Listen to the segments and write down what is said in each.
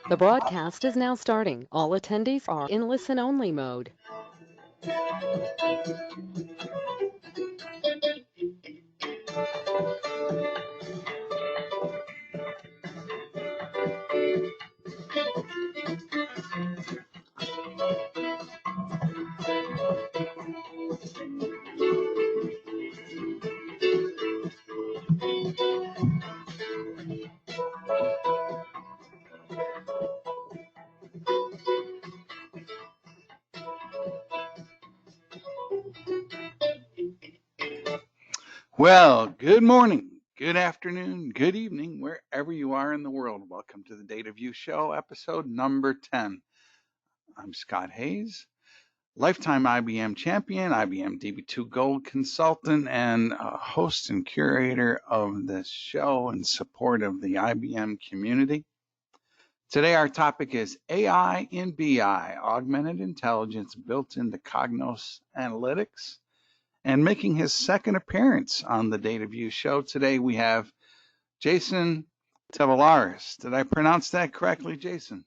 The broadcast is now starting. All attendees are in listen-only mode. Well, good morning, good afternoon, good evening, wherever you are in the world. Welcome to the DataView Show, episode number 10. I'm Scott Hayes, lifetime IBM champion, IBM DB2 Gold consultant, and host and curator of this show in support of the IBM community. Today, our topic is AI in BI, augmented intelligence built into Cognos analytics. And making his second appearance on the DataView show today, we have Jason Tavelaris. Did I pronounce that correctly, Jason?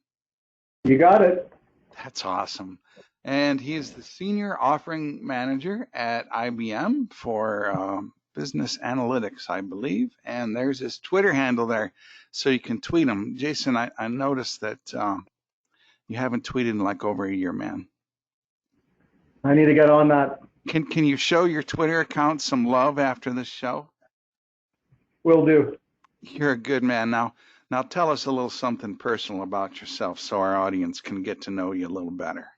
You got it. That's awesome. And he is the Senior Offering Manager at IBM for Business Analytics, I believe. And there's his Twitter handle there, so you can tweet him. Jason, I noticed that you haven't tweeted in like over a year, man. I need to get on that. Can you show your Twitter account some love after this show? Will do. You're a good man. Now tell us a little something personal about yourself so our audience can get to know you a little better.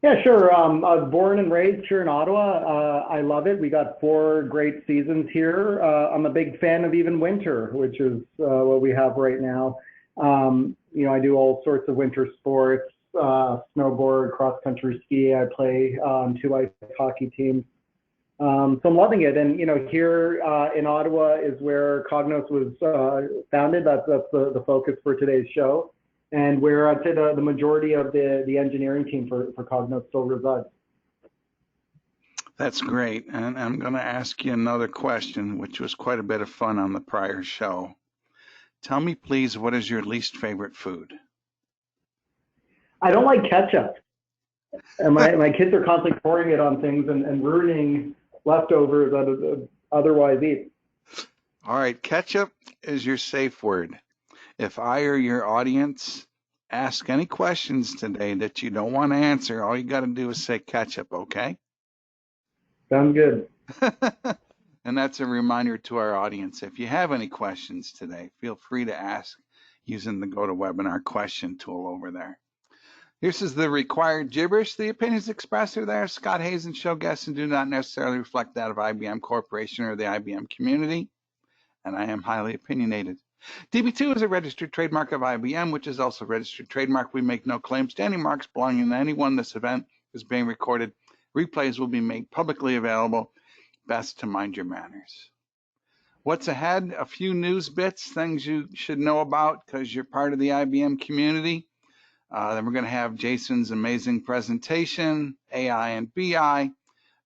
Yeah, sure. I was born and raised here in Ottawa. I love it. We got 4 great seasons here. I'm a big fan of even winter, which is what we have right now. I do all sorts of winter sports. Snowboard, cross-country ski. I play 2 ice hockey teams. So I'm loving it. And, here in Ottawa is where Cognos was founded. That's the focus for today's show. And where I'd say the majority of the engineering team for Cognos still resides. That's great. And I'm going to ask you another question, which was quite a bit of fun on the prior show. Tell me, please, what is your least favorite food? I don't like ketchup, and my kids are constantly pouring it on things and ruining leftovers that I'd otherwise eat. All right, ketchup is your safe word. If I or your audience ask any questions today that you don't want to answer, all you got to do is say ketchup, okay? Sounds good. And that's a reminder to our audience. If you have any questions today, feel free to ask using the GoToWebinar question tool over there. This is the required gibberish. The opinions expressed are there. Scott Hayes and show guests and do not necessarily reflect that of IBM Corporation or the IBM community. And I am highly opinionated. DB2 is a registered trademark of IBM, which is also a registered trademark. We make no claims to any marks belonging to anyone. This event is being recorded. Replays will be made publicly available. Best to mind your manners. What's ahead? A few news bits, things you should know about because you're part of the IBM community. Then we're going to have Jason's amazing presentation, AI and BI.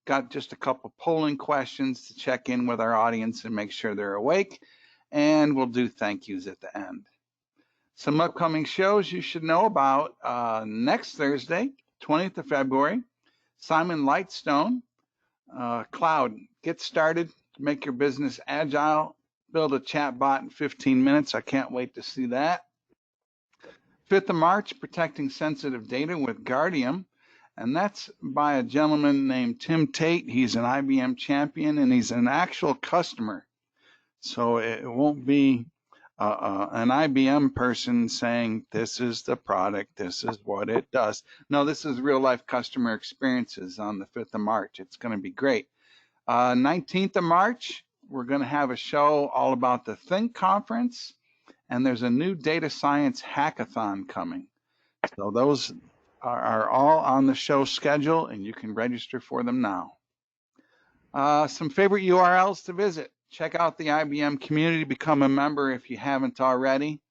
Got just a couple polling questions to check in with our audience and make sure they're awake. And we'll do thank yous at the end. Some upcoming shows you should know about. Next Thursday, 20th of February, Simon Lightstone, Cloud. Get started, make your business agile, build a chat bot in 15 minutes. I can't wait to see that. 5th of March, Protecting Sensitive Data with Guardium, and that's by a gentleman named Tim Tate. He's an IBM champion, and he's an actual customer. So it won't be an IBM person saying, this is the product, this is what it does. No, this is real-life customer experiences on the 5th of March. It's going to be great. 19th of March, we're going to have a show all about the Think Conference. And there's a new data science hackathon coming. So those are all on the show schedule, and you can register for them now. Some favorite URLs to visit. Check out the IBM community. Become a member if you haven't already.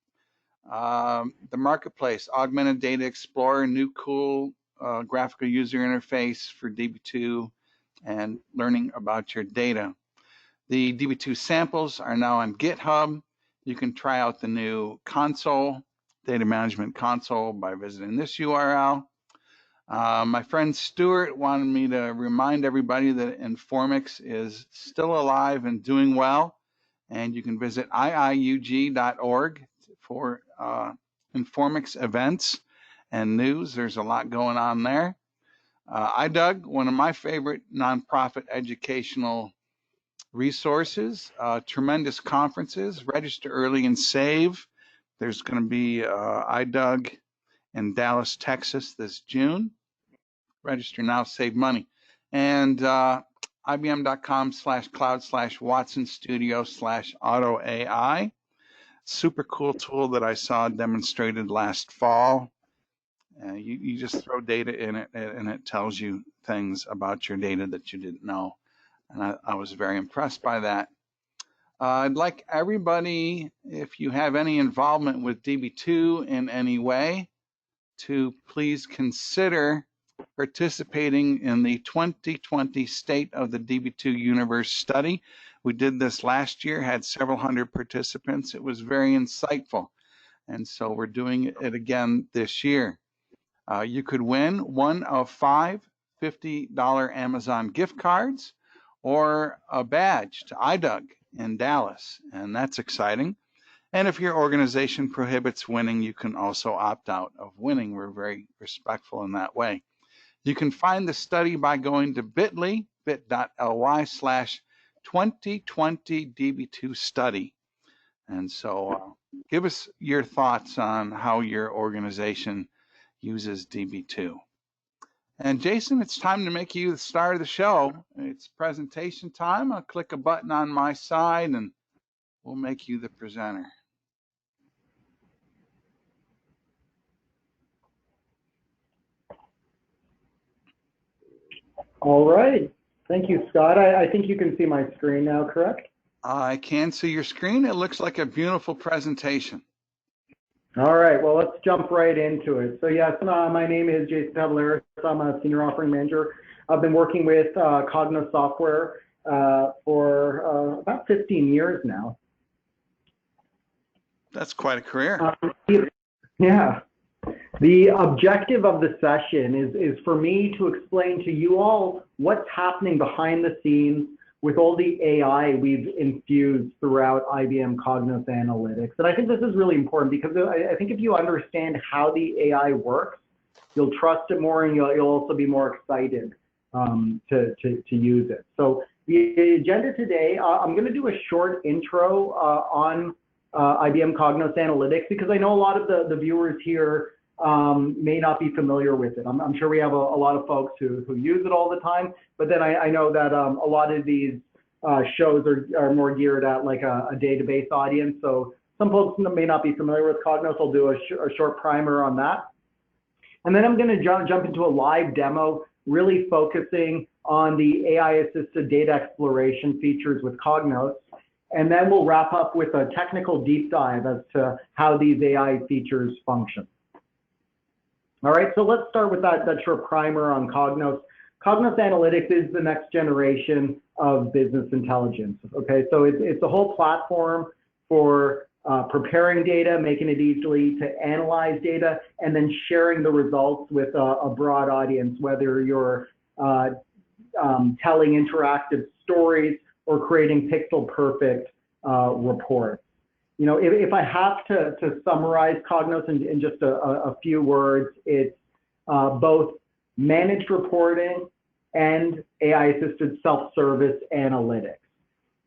The marketplace, Augmented Data Explorer, new cool graphical user interface for DB2 and learning about your data. The DB2 samples are now on GitHub. You can try out the new console data management console by visiting this URL. My friend Stuart wanted me to remind everybody that Informix is still alive and doing well, and you can visit iiug.org for Informix events and news. There's a lot going on there. IDUG, one of my favorite nonprofit educational resources, tremendous conferences. Register early and save. There's going to be IDUG in Dallas, Texas this June. Register now, save money. And ibm.com/cloud/Watson Studio/AutoAI. Super cool tool that I saw demonstrated last fall. You just throw data in it and it tells you things about your data that you didn't know. And I was very impressed by that. I'd like everybody, if you have any involvement with DB2 in any way, to please consider participating in the 2020 State of the DB2 Universe Study. We did this last year, had several hundred participants. It was very insightful. And so we're doing it again this year. You could win one of 5 $50 Amazon gift cards or a badge to IDUG in Dallas, and that's exciting. And if your organization prohibits winning, you can also opt out of winning. We're very respectful in that way. You can find the study by going to bit.ly/2020db2study. And so give us your thoughts on how your organization uses DB2. And Jason, it's time to make you the star of the show. It's presentation time. I'll click a button on my side and we'll make you the presenter. All right. Thank you, Scott. I think you can see my screen now, correct? I can see your screen. It looks like a beautiful presentation. All right, well, let's jump right into it. So yes, my name is Jason Tavaleris. I'm a Senior Offering Manager. I've been working with Cognos software for about 15 years now. That's quite a career. Yeah. The objective of the session is for me to explain to you all what's happening behind the scenes with all the AI we've infused throughout IBM Cognos Analytics. And I think this is really important because I think if you understand how the AI works, you'll trust it more and you'll also be more excited to use it. So the agenda today, I'm going to do a short intro on IBM Cognos Analytics because I know a lot of the viewers here may not be familiar with it. I'm sure we have a lot of folks who use it all the time, but then I know that a lot of these shows are more geared at like a database audience. So some folks may not be familiar with Cognos. I'll do a short primer on that. And then I'm going to jump into a live demo, really focusing on the AI-assisted data exploration features with Cognos. And then we'll wrap up with a technical deep dive as to how these AI features function. All right, so let's start with that short primer on Cognos. Cognos Analytics is the next generation of business intelligence. Okay, so it's a whole platform for preparing data, making it easily to analyze data, and then sharing the results with a broad audience, whether you're telling interactive stories or creating pixel-perfect reports. You know, if I have to summarize Cognos in just a few words, it's both managed reporting and AI-assisted self-service analytics.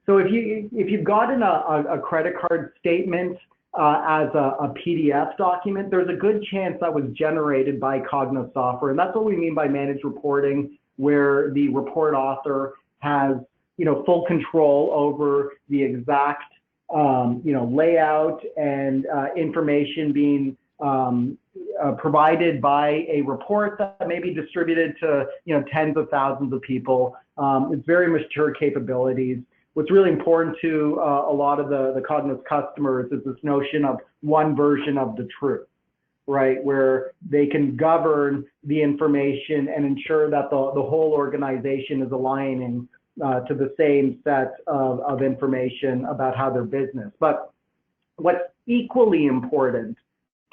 So if you've gotten a credit card statement as a PDF document, there's a good chance that was generated by Cognos software, and that's what we mean by managed reporting, where the report author has full control over the exact layout and information being provided by a report that may be distributed to tens of thousands of people. It's very mature capabilities. What's really important to a lot of the Cognos customers is this notion of one version of the truth, right? Where they can govern the information and ensure that the whole organization is aligning to the same set of information about how their business. But what's equally important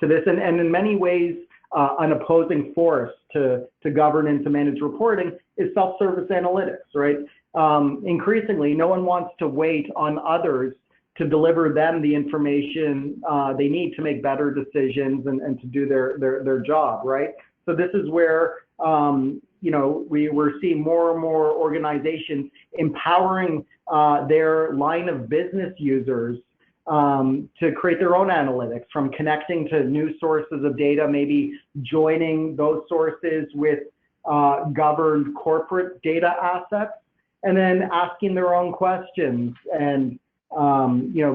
this, and in many ways, an opposing force to governance and managed reporting is self-service analytics, right? Increasingly, no one wants to wait on others to deliver them the information they need to make better decisions and to do their job, right? So this is where we're seeing more and more organizations empowering their line of business users to create their own analytics, from connecting to new sources of data, maybe joining those sources with governed corporate data assets, and then asking their own questions and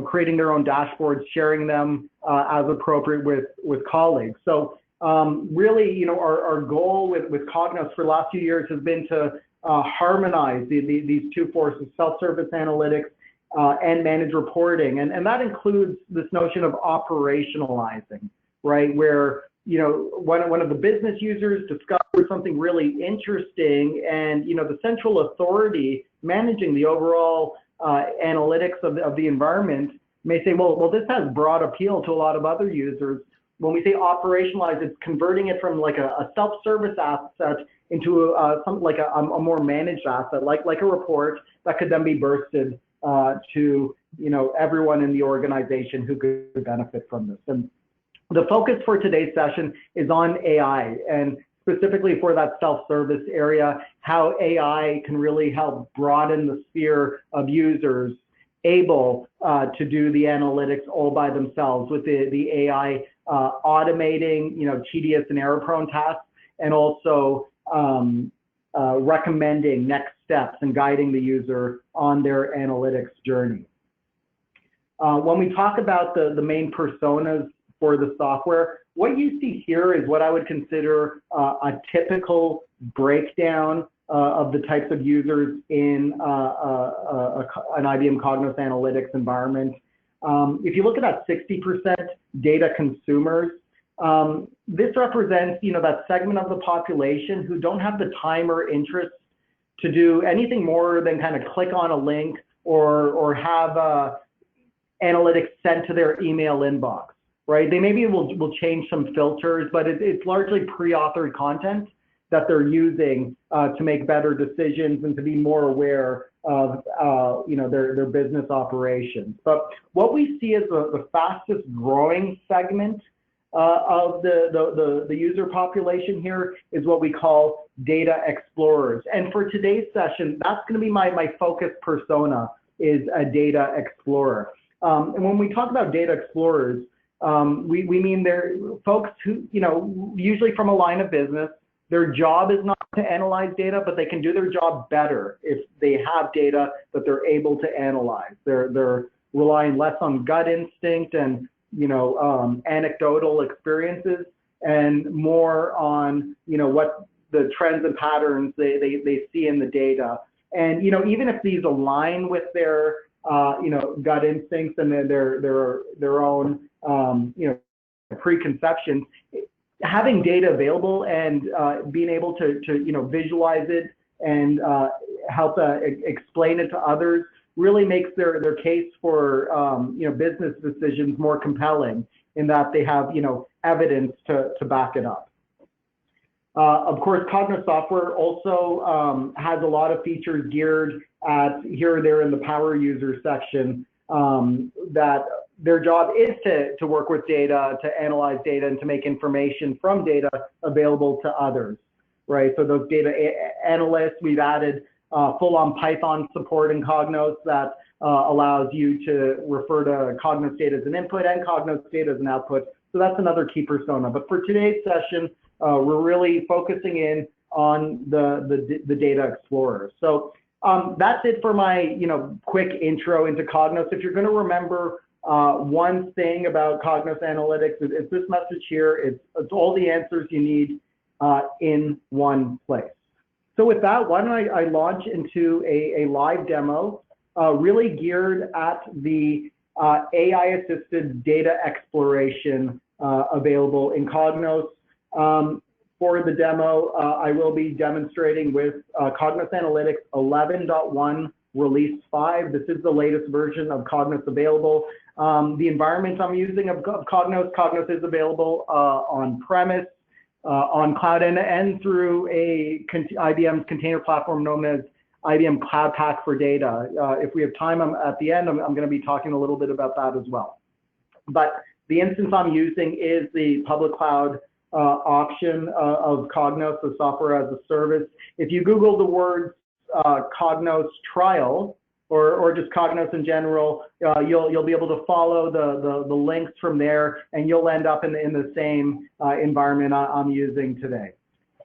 creating their own dashboards, sharing them as appropriate with colleagues. So really, our goal with Cognos for the last few years has been to harmonize these two forces, self-service analytics and managed reporting. And that includes this notion of operationalizing, right? Where, one of the business users discovers something really interesting, and, the central authority managing the overall analytics of the environment may say, well, this has broad appeal to a lot of other users. When we say operationalize, it's converting it from like a self-service asset into something like a more managed asset, like a report that could then be bursted to everyone in the organization who could benefit from this. And the focus for today's session is on AI, and specifically for that self-service area, how AI can really help broaden the sphere of users able to do the analytics all by themselves, with the AI automating tedious and error-prone tasks, and also recommending next steps and guiding the user on their analytics journey. When we talk about the main personas for the software, what you see here is what I would consider a typical breakdown of the types of users in an IBM Cognos Analytics environment. If you look at that 60% data consumers, this represents that segment of the population who don't have the time or interest to do anything more than kind of click on a link or have analytics sent to their email inbox, right? They maybe will change some filters, but it's largely pre-authored content that they're using to make better decisions and to be more aware of their business operations. But what we see as the fastest growing segment of the user population here is what we call data explorers. And for today's session, that's going to be my focus persona, is a data explorer. And when we talk about data explorers, we mean they're folks who, usually from a line of business. Their job is not to analyze data, but they can do their job better if they have data that they're able to analyze. They're relying less on gut instinct and anecdotal experiences, and more on what the trends and patterns they see in the data. And even if these align with their gut instincts and their own preconceptions, having data available and being able to visualize it and help explain it to others really makes their case for business decisions more compelling, in that they have evidence to back it up. Of course, Cognos software also has a lot of features geared at here or there in the power user section, that their job is to work with data, to analyze data, and to make information from data available to others, right? So those data analysts, we've added full-on Python support in Cognos that allows you to refer to Cognos data as an input and Cognos data as an output. So that's another key persona. But for today's session, we're really focusing in on the data explorer. So that's it for my quick intro into Cognos. If you're going to remember one thing about Cognos Analytics, it's this message here. It's all the answers you need in one place. So with that, why don't I launch into a live demo really geared at the AI-assisted data exploration available in Cognos. For the demo, I will be demonstrating with Cognos Analytics 11.1 Release 5. This is the latest version of Cognos available. The environment I'm using of Cognos, Cognos is available on-premise, on cloud, and through IBM's container platform known as IBM Cloud Pak for Data. If we have time at the end, I'm going to be talking a little bit about that as well. But the instance I'm using is the public cloud option of Cognos, the software as a service. If you Google the words Cognos trial or just Cognos in general, you'll be able to follow the links from there, and you'll end up in the same environment I'm using today.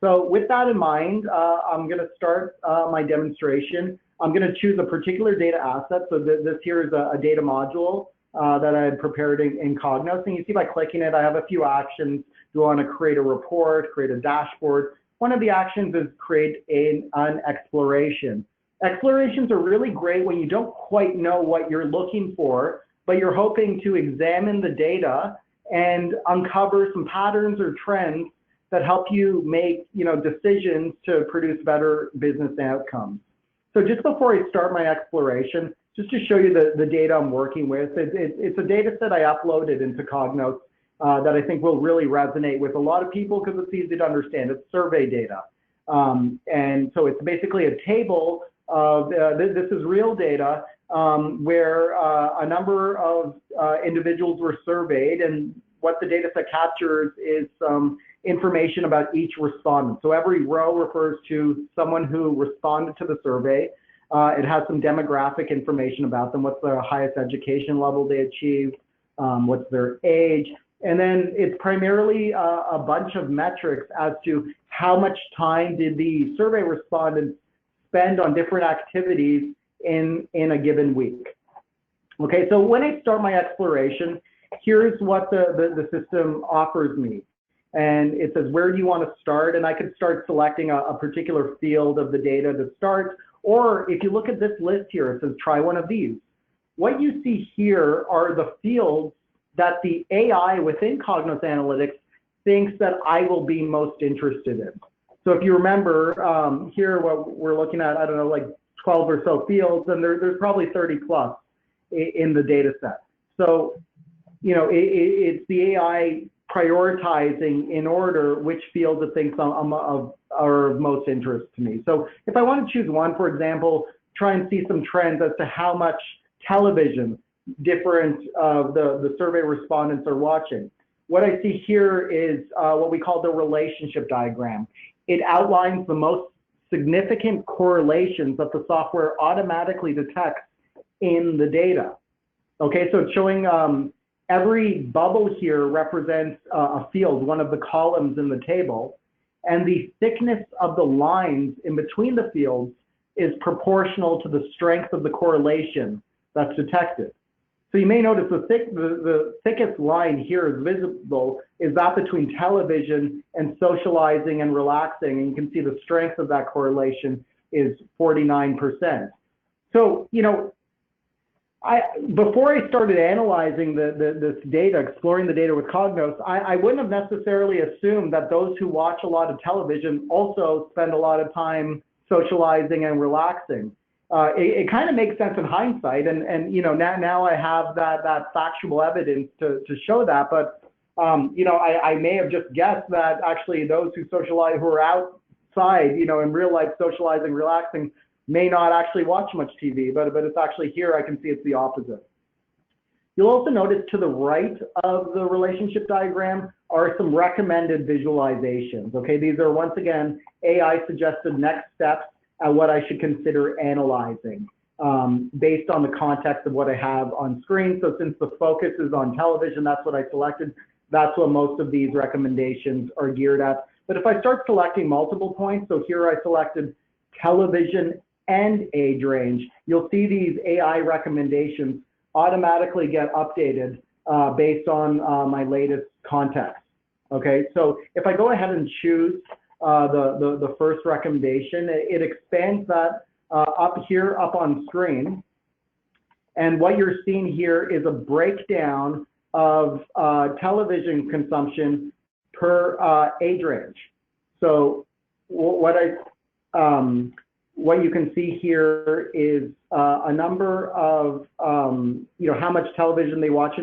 So with that in mind, I'm going to start my demonstration. I'm going to choose a particular data asset. So this here is a data module that I had prepared in Cognos. And you see by clicking it, I have a few actions. Do I want to create a report, create a dashboard? One of the actions is create an exploration. Explorations are really great when you don't quite know what you're looking for, but you're hoping to examine the data and uncover some patterns or trends that help you make decisions to produce better business outcomes. So just before I start my exploration, just to show you the data I'm working with, it's a data set I uploaded into Cognos that I think will really resonate with a lot of people because it's easy to understand. It's survey data. And so it's basically a table of, this is real data where a number of individuals were surveyed, and what the data set captures is some information about each respondent. So every row refers to someone who responded to the survey. It has some demographic information about them, what's their highest education level they achieved, what's their age, and then it's primarily a bunch of metrics as to how much time did the survey respondents spend on different activities in a given week. Okay, so when I start my exploration, here's what the system offers me. And it says, where do you want to start? And I could start selecting a particular field of the data to start. Or if you look at this list here, it says, try one of these. What you see here are the fields that the AI within Cognos Analytics thinks that I will be most interested in. So if you remember here, what we're looking at, I don't know, like 12 or so fields, and there's probably 30 plus in the data set. So, it's the AI prioritizing in order which fields it thinks are of most interest to me. So if I want to choose one, for example, try and see some trends as to how much television different the survey respondents are watching. What I see here is what we call the relationship diagram. It outlines the most significant correlations that the software automatically detects in the data. Okay, so it's showing every bubble here represents a field, one of the columns in the table, and the thickness of the lines in between the fields is proportional to the strength of the correlation that's detected. So you may notice the thickest line here is visible is that between television and socializing and relaxing, and you can see the strength of that correlation is 49%. So, before I started analyzing this data, exploring the data with Cognos, I wouldn't have necessarily assumed that those who watch a lot of television also spend a lot of time socializing and relaxing. It kind of makes sense in hindsight, and now I have that factual evidence to show that. But I may have just guessed that actually those who socialize, who are outside, in real life socializing, relaxing, may not actually watch much TV, but it's actually here I can see it's the opposite. You'll also notice to the right of the relationship diagram are some recommended visualizations. Okay, these are once again AI suggested next steps at what I should consider analyzing based on the context of what I have on screen. So since the focus is on television, that's what I selected. That's what most of these recommendations are geared at. But if I start selecting multiple points, so here I selected television and age range, you'll see these AI recommendations automatically get updated based on my latest context. Okay, so if I go ahead and choose the first recommendation, it expands that up here, up on screen. And what you're seeing here is a breakdown of television consumption per age range. So what what you can see here is a number of, how much television they watch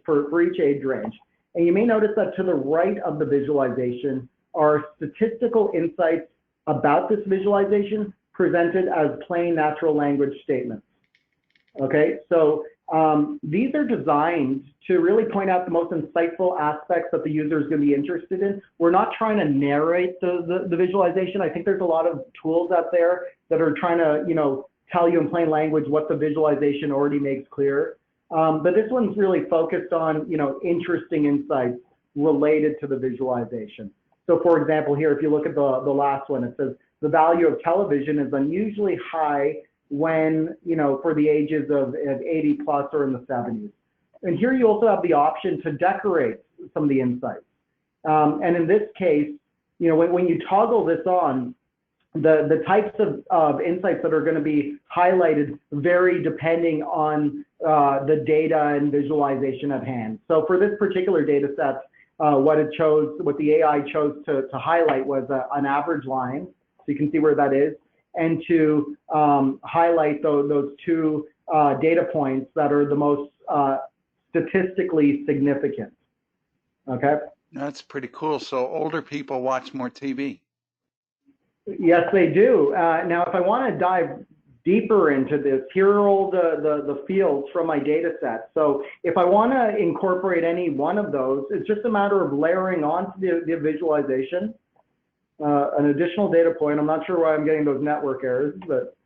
for each age range. And you may notice that to the right of the visualization are statistical insights about this visualization presented as plain natural language statements. Okay, so these are designed to really point out the most insightful aspects that the user is going to be interested in. We're not trying to narrate the visualization. I think there's a lot of tools out there that are trying to, tell you in plain language what the visualization already makes clear. But this one's really focused on, interesting insights related to the visualization. So for example, here, if you look at the last one, it says the value of television is unusually high when, for the ages of 80 plus or in the 70s. And here you also have the option to decorate some of the insights. And in this case, when you toggle this on, the types of insights that are going to be highlighted vary depending on the data and visualization at hand. So for this particular data set, what the AI chose to highlight was an average line. So you can see where that is. And to highlight those two data points that are the most statistically significant. Okay. That's pretty cool. So older people watch more TV. Yes, they do. Now, if I want to dive deeper into this, here are all the fields from my data set. So if I want to incorporate any one of those, it's just a matter of layering onto the visualization an additional data point. I'm not sure why I'm getting those network errors, but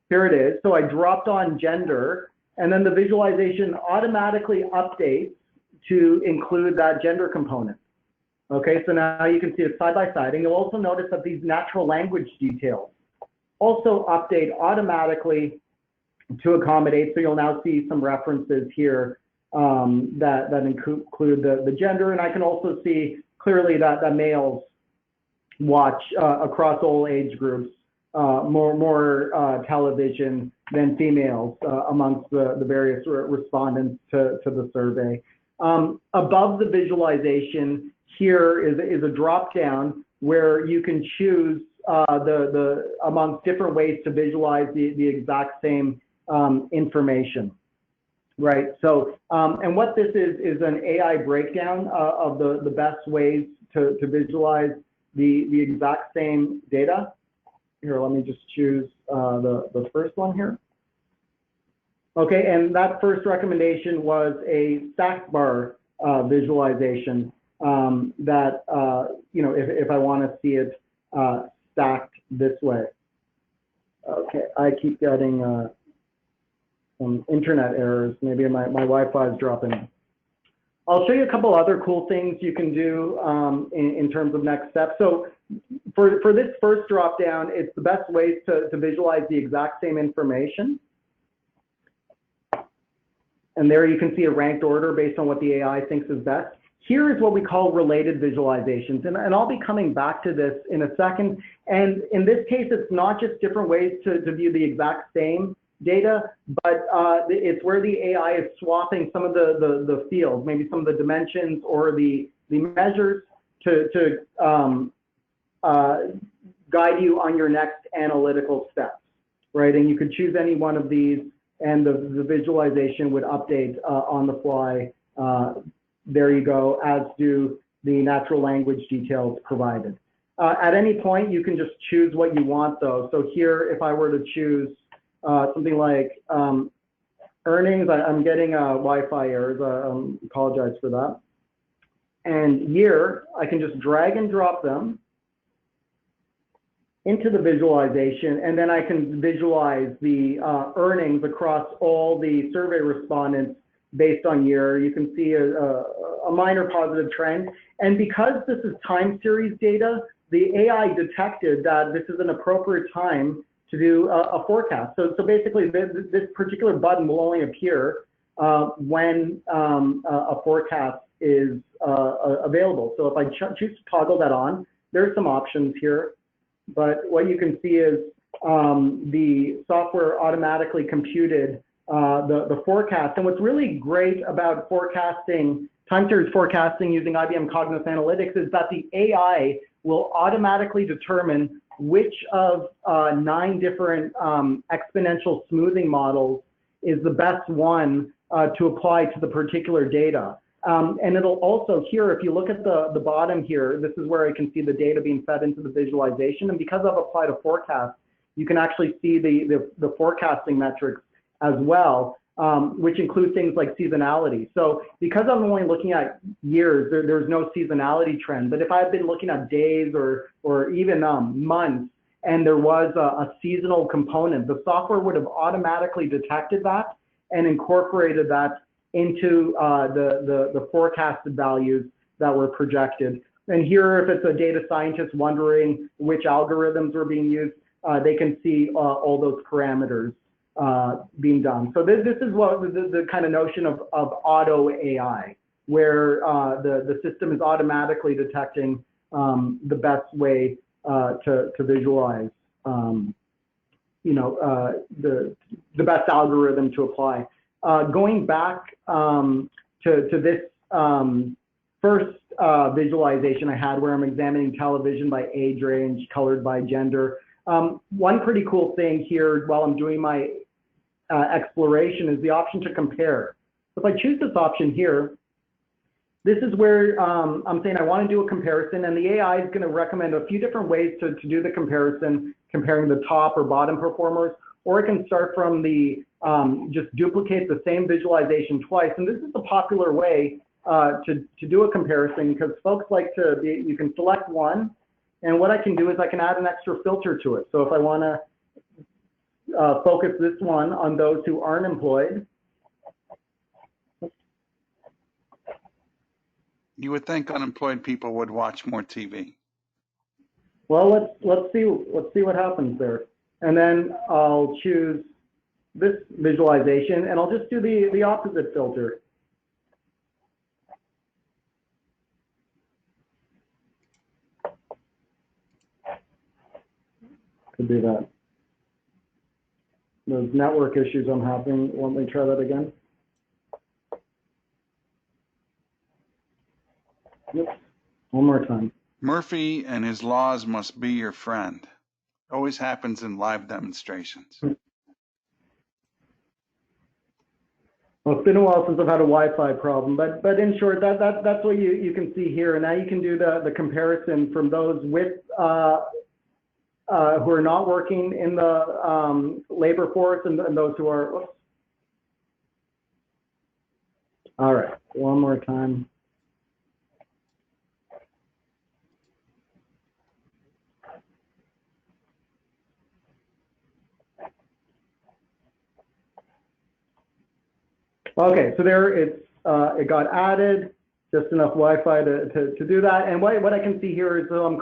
here it is. So I dropped on gender, and then the visualization automatically updates to include that gender component. Okay, so now you can see it side by side, and you'll also notice that these natural language details also update automatically to accommodate. So you'll now see some references here that include the gender, and I can also see clearly that males watch across all age groups more television than females amongst the various respondents to the survey. Above the visualization, here is a drop down where you can choose amongst different ways to visualize the exact same information, right? So, and what this is an AI breakdown of the best ways to visualize the exact same data. Here, let me just choose the first one here. Okay, and that first recommendation was a stacked bar visualization that, if I want to see it stacked this way. Okay, I keep getting some internet errors. Maybe my Wi-Fi is dropping. I'll show you a couple other cool things you can do in terms of next steps. So for this first drop down, it's the best ways to visualize the exact same information. And there you can see a ranked order based on what the AI thinks is best. Here is what we call related visualizations. And I'll be coming back to this in a second. And in this case, it's not just different ways to view the exact same data, but it's where the AI is swapping some of the fields, maybe some of the dimensions or the measures to guide you on your next analytical steps, right? And you could choose any one of these, and the visualization would update on the fly. There you go, as do the natural language details provided. At any point, you can just choose what you want, though. So here, if I were to choose something like earnings, I'm getting Wi-Fi errors. I apologize for that. And year, I can just drag and drop them into the visualization, and then I can visualize the earnings across all the survey respondents based on year. You can see a minor positive trend. And because this is time series data, the AI detected that this is an appropriate time to do a forecast. So basically, this particular button will only appear when a forecast is available. So if I choose to toggle that on, there's some options here. But what you can see is the software automatically computed the forecast. And what's really great about forecasting, time series forecasting using IBM Cognos Analytics, is that the AI will automatically determine which of 9 different exponential smoothing models is the best one to apply to the particular data. And it'll also here, if you look at the bottom here, this is where I can see the data being fed into the visualization. And because I've applied a forecast, you can actually see the forecasting metrics as well, which include things like seasonality. So because I'm only looking at years, there's no seasonality trend. But if I had been looking at days or even months, and there was a seasonal component, the software would have automatically detected that and incorporated that into the forecasted values that were projected. And here, if it's a data scientist wondering which algorithms were being used, they can see all those parameters being done. So this is what the kind of notion of auto AI, where the system is automatically detecting the best way to visualize, the best algorithm to apply. Going back to this first visualization I had, where I'm examining television by age range, colored by gender. One pretty cool thing here while I'm doing my exploration is the option to compare. If I choose this option here, this is where I'm saying I want to do a comparison, and the AI is going to recommend a few different ways to do the comparison, comparing the top or bottom performers, or it can start from the just duplicate the same visualization twice. And this is a popular way to do a comparison, because folks like you can select one, and what I can do is I can add an extra filter to it. So if I want to focus this one on those who aren't employed. You would think unemployed people would watch more TV. Well, let's see what happens there. And then I'll choose this visualization, and I'll just do the opposite filter. Could do that. Those network issues I'm having. Let me try that again. Yep. One more time. Murphy and his laws must be your friend. Always happens in live demonstrations. Well, it's been a while since I've had a Wi-Fi problem, but in short, that's what you can see here. And now you can do the comparison from those with who are not working in the labor force and those who are. Whoops. All right, one more time. Okay, so there it got added, just enough Wi-Fi to do that. And what I can see here is I'm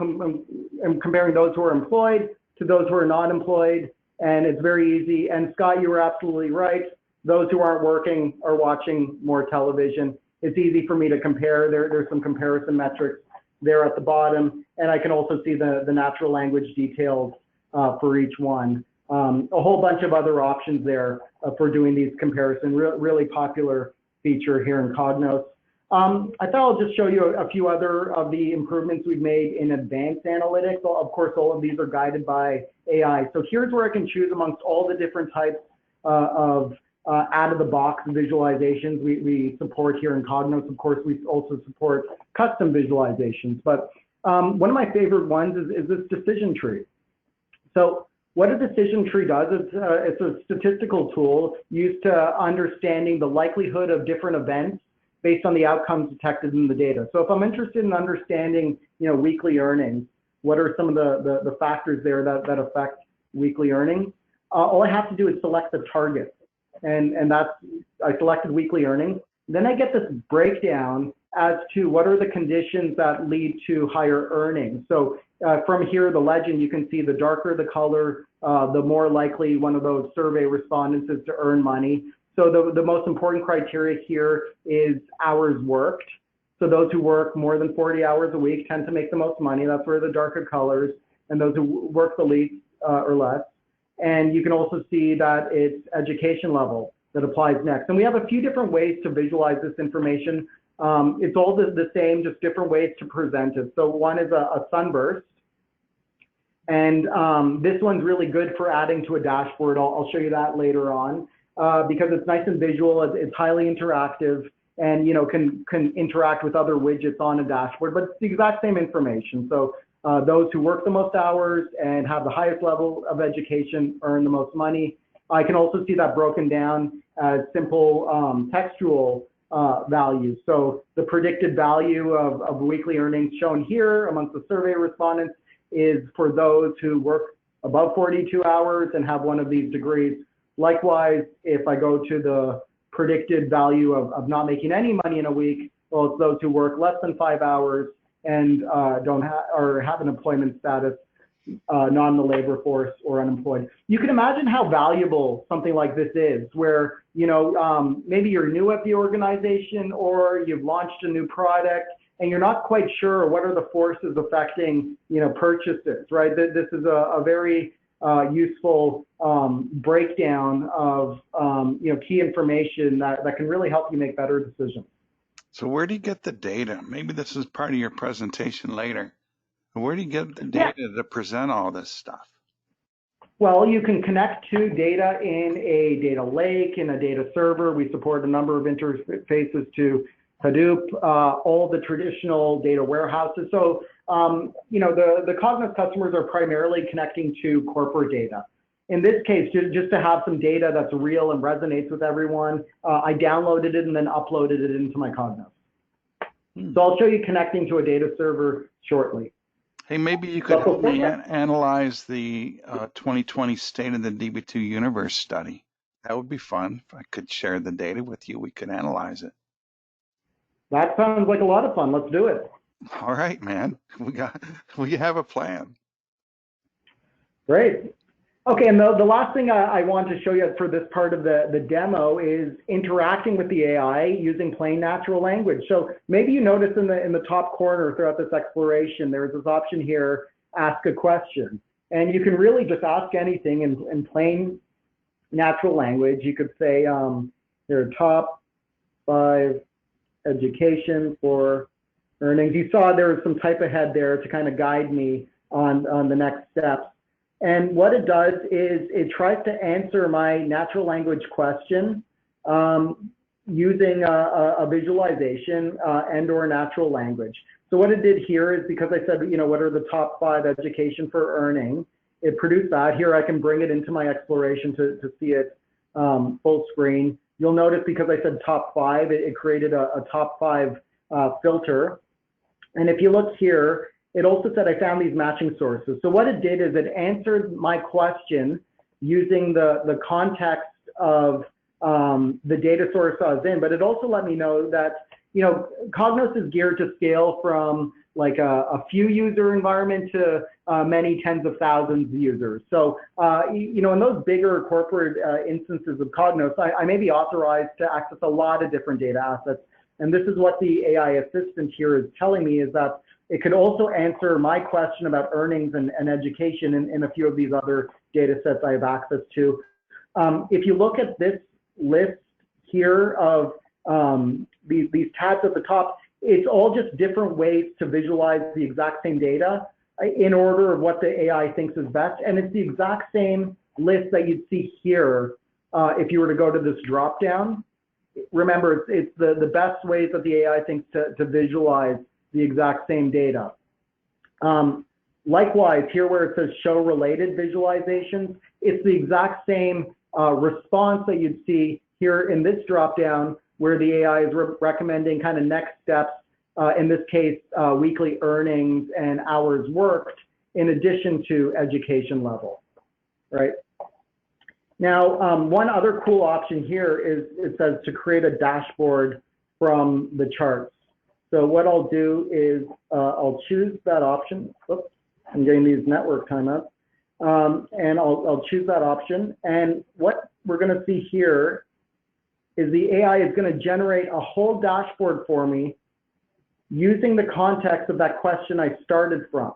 comparing those who are employed to those who are not employed, and it's very easy. And Scott, you were absolutely right. Those who aren't working are watching more television. It's easy for me to compare. There's some comparison metrics there at the bottom, and I can also see the natural language details for each one. A whole bunch of other options there for doing these comparisons. Really popular feature here in Cognos. I thought I'll just show you a few other of the improvements we've made in advanced analytics. Of course, all of these are guided by AI. So here's where I can choose amongst all the different types of out-of-the-box visualizations we support here in Cognos. Of course, we also support custom visualizations. But one of my favorite ones is this decision tree. So what a decision tree does, it's a statistical tool used to understanding the likelihood of different events based on the outcomes detected in the data. So if I'm interested in understanding, weekly earnings, what are some of the factors there that affect weekly earnings? All I have to do is select the target, and I selected weekly earnings. Then I get this breakdown as to what are the conditions that lead to higher earnings. So from here, the legend, you can see the darker the color, the more likely one of those survey respondents is to earn money. So the most important criteria here is hours worked. So those who work more than 40 hours a week tend to make the most money. That's where the darker colors, and those who work the least or less. And you can also see that it's education level that applies next. And we have a few different ways to visualize this information. It's all the same, just different ways to present it. So one is a sunburst. And this one's really good for adding to a dashboard. I'll show you that later on because it's nice and visual. It's highly interactive, and can interact with other widgets on a dashboard, but it's the exact same information. So those who work the most hours and have the highest level of education earn the most money. I can also see that broken down as simple textual values. So the predicted value of weekly earnings shown here amongst the survey respondents is for those who work above 42 hours and have one of these degrees. Likewise, if I go to the predicted value of not making any money in a week, well, it's those who work less than 5 hours and don't have or have an employment status, not in the labor force or unemployed. You can imagine how valuable something like this is, where maybe you're new at the organization or you've launched a new product and you're not quite sure what are the forces affecting purchases, right? This is a very useful breakdown of key information that can really help you make better decisions. So where do you get the data? Maybe this is part of your presentation later. Where do you get the data to present all this stuff? Well, you can connect to data in a data lake, in a data server. We support a number of interfaces to Hadoop, all the traditional data warehouses. So, the Cognos customers are primarily connecting to corporate data. In this case, just to have some data that's real and resonates with everyone, I downloaded it and then uploaded it into my Cognos. So I'll show you connecting to a data server shortly. Hey, maybe you could help me analyze the 2020 State of the DB2 Universe Study. That would be fun. If I could share the data with you, we could analyze it. That sounds like a lot of fun. Let's do it. All right, man. We have a plan. Great. Okay, and the last thing I want to show you for this part of the demo is interacting with the AI using plain natural language. So maybe you notice in the top corner throughout this exploration, there's this option here, ask a question. And you can really just ask anything in plain natural language. You could say, there are top 5 education for earnings. You saw there was some type ahead there to kind of guide me on the next steps. And what it does is it tries to answer my natural language question using a visualization and or natural language. So what it did here is, because I said, what are the top 5 education for earning, it produced that. Here I can bring it into my exploration to see it full screen. You'll notice because I said top 5, it created a top 5 filter. And if you look here, it also said I found these matching sources. So what it did is it answered my question using the context of the data source I was in, but it also let me know that, Cognos is geared to scale from like a few user environment to many tens of thousands of users. So, in those bigger corporate instances of Cognos, I may be authorized to access a lot of different data assets. And this is what the AI assistant here is telling me, is that it could also answer my question about earnings and education in a few of these other data sets I have access to. If you look at this list here of these tabs at the top, it's all just different ways to visualize the exact same data in order of what the AI thinks is best. And it's the exact same list that you'd see here if you were to go to this drop down. Remember, it's the best ways that the AI thinks to visualize the exact same data. Likewise, here where it says show related visualizations, it's the exact same response that you'd see here in this dropdown, where the AI is recommending kind of next steps, in this case, weekly earnings and hours worked, in addition to education level, right? Now, one other cool option here is it says to create a dashboard from the charts. So what I'll do is I'll choose that option. Oops, I'm getting these network timeouts. And I'll choose that option. And what we're going to see here is the AI is going to generate a whole dashboard for me using the context of that question I started from.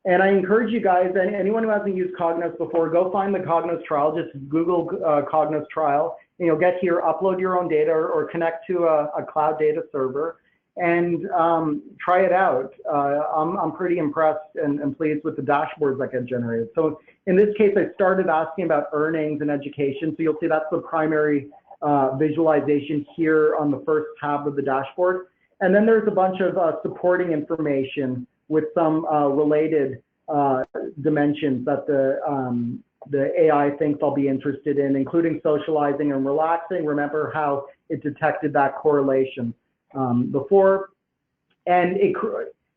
And I encourage you guys, and anyone who hasn't used Cognos before, go find the Cognos trial. Just Google Cognos trial, and you'll get here, upload your own data or connect to a cloud data server. and try it out. I'm pretty impressed and pleased with the dashboards that get generated. So in this case, I started asking about earnings and education. So you'll see that's the primary visualization here on the first tab of the dashboard. And then there's a bunch of supporting information with some related dimensions that the AI thinks I'll be interested in, including socializing and relaxing. Remember how it detected that correlation before. And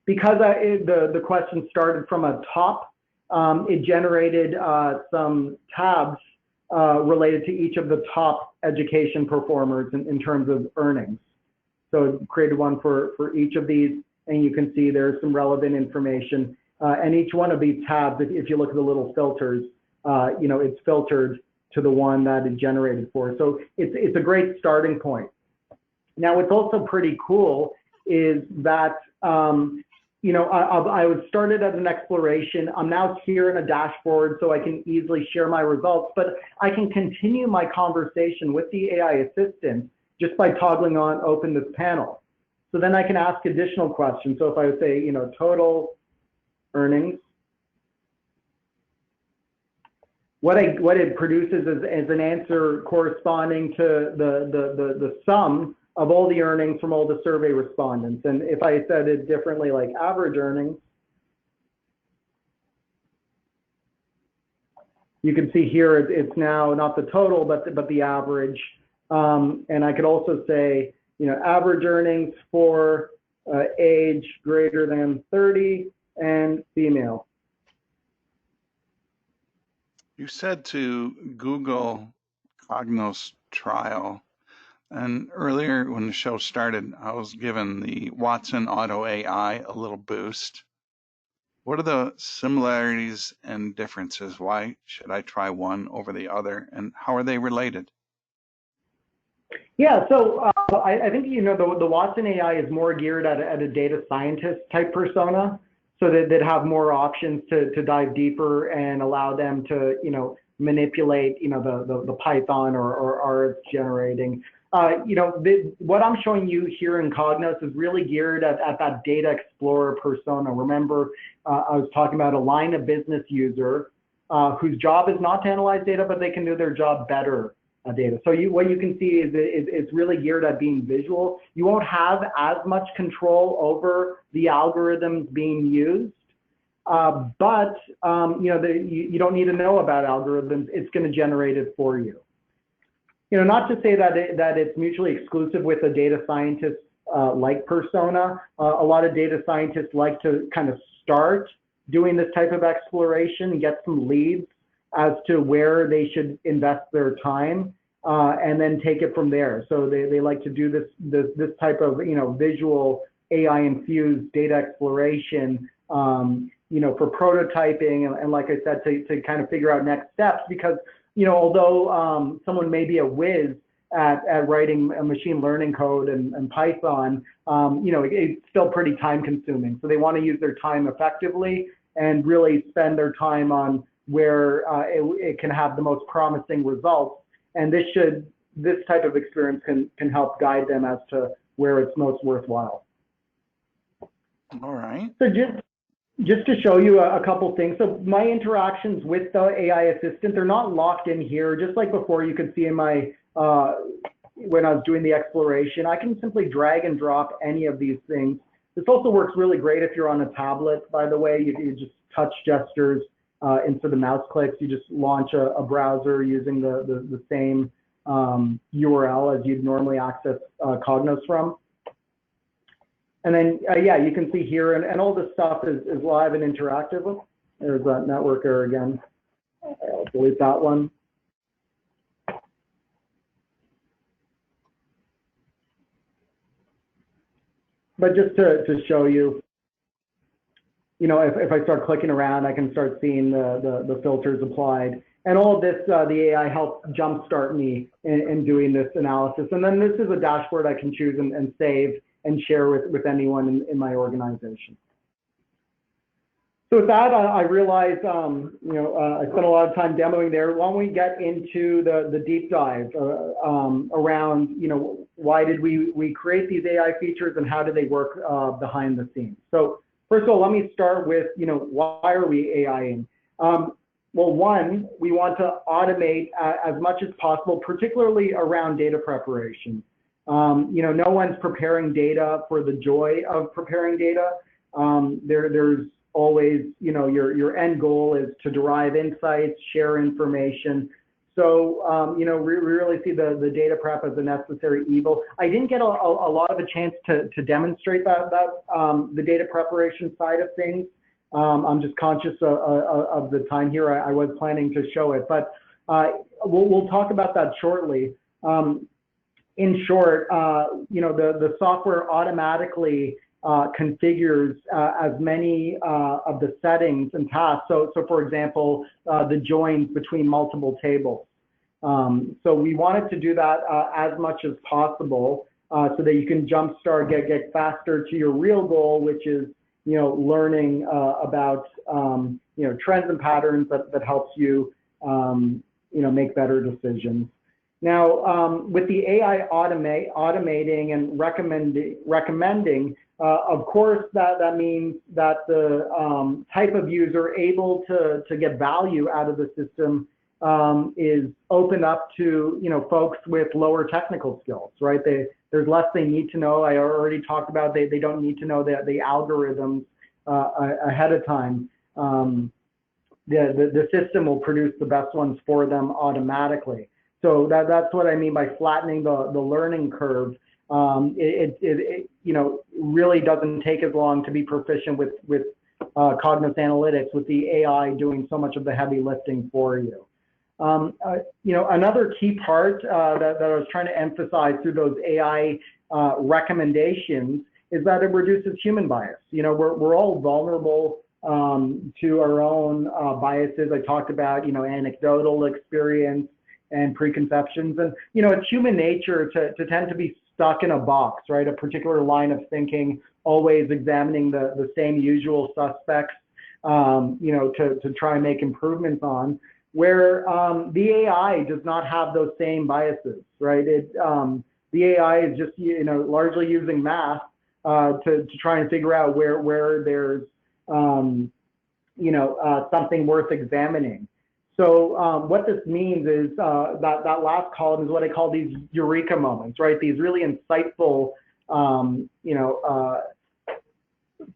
because the question started from a top, it generated some tabs related to each of the top education performers in terms of earnings. So it created one for each of these, and you can see there's some relevant information. And each one of these tabs, if you look at the little filters, it's filtered to the one that it generated for. So it's a great starting point. Now, what's also pretty cool is that, I was started as an exploration. I'm now here in a dashboard, so I can easily share my results, but I can continue my conversation with the AI assistant just by toggling on open this panel. So then I can ask additional questions. So if I would say, total earnings, what it produces is an answer corresponding to the sum of all the earnings from all the survey respondents. And if I said it differently, like average earnings, you can see here it's now not the total, but the average. And I could also say, average earnings for age greater than 30 and female. You said to Google Cognos trial, and earlier when the show started, I was given the Watson Auto AI a little boost. What are the similarities and differences? Why should I try one over the other, and how are they related? Yeah, so I think, the Watson AI is more geared at a data scientist type persona, so that they'd have more options to dive deeper and allow them to, manipulate, the Python or R it's generating. What I'm showing you here in Cognos is really geared at that data explorer persona. Remember, I was talking about a line of business user whose job is not to analyze data, but they can do their job better data. So what you can see is it's really geared at being visual. You won't have as much control over the algorithms being used, but you don't need to know about algorithms. It's going to generate it for you. Not to say that it's mutually exclusive with a data scientist like persona. A lot of data scientists like to kind of start doing this type of exploration and get some leads as to where they should invest their time, and then take it from there. So they like to do this type of visual AI infused data exploration, for prototyping and like I said, to kind of figure out next steps, because although someone may be a whiz at writing a machine learning code and Python, it's still pretty time consuming. So they want to use their time effectively and really spend their time on where it can have the most promising results. And this type of experience can help guide them as to where it's most worthwhile. All right. So just to show you a couple things. So my interactions with the AI assistant, they're not locked in here. Just like before, you could see in my, when I was doing the exploration, I can simply drag and drop any of these things. This also works really great if you're on a tablet, by the way. You just touch gestures instead of mouse clicks. You just launch a browser using the same URL as you'd normally access Cognos from. And then, yeah, you can see here, and all this stuff is live and interactive. There's that network error again. I'll delete that one. But just to show you, if I start clicking around, I can start seeing the filters applied. And all of this, the AI helps jumpstart me in doing this analysis. And then this is a dashboard I can choose and save and share with anyone in my organization. So with that, I realize, I spent a lot of time demoing there. Why don't we get into the deep dive around, why did we create these AI features and how do they work behind the scenes? So first of all, let me start with, why are we AIing? Well, one, we want to automate as much as possible, particularly around data preparation. No one's preparing data for the joy of preparing data. There's always, your end goal is to derive insights, share information. So, we really see the data prep as a necessary evil. I didn't get a lot of a chance to demonstrate that the data preparation side of things. I'm just conscious of the time here. I was planning to show it, but we'll talk about that shortly. In short, the software automatically configures as many of the settings and tasks. So for example, the joins between multiple tables. So we wanted to do that as much as possible so that you can jumpstart, get faster to your real goal, which is learning about trends and patterns that helps you make better decisions. Now, with the AI automating and recommending, of course, that means that the type of user able to get value out of the system is open up to folks with lower technical skills, right? There's less they need to know. I already talked about they don't need to know the algorithms ahead of time. The system will produce the best ones for them automatically. So that's what I mean by flattening the learning curve. It really doesn't take as long to be proficient with Cognos analytics, with the AI doing so much of the heavy lifting for you. Another key part that I was trying to emphasize through those AI recommendations is that it reduces human bias. We're all vulnerable to our own biases. I talked about anecdotal experience and preconceptions, and it's human nature to tend to be stuck in a box, right? A particular line of thinking, always examining the same usual suspects, to try and make improvements on. Where the AI does not have those same biases, right? The AI is just largely using math to try and figure out where there's something worth examining. So what this means is that last column is what I call these Eureka moments, right? These really insightful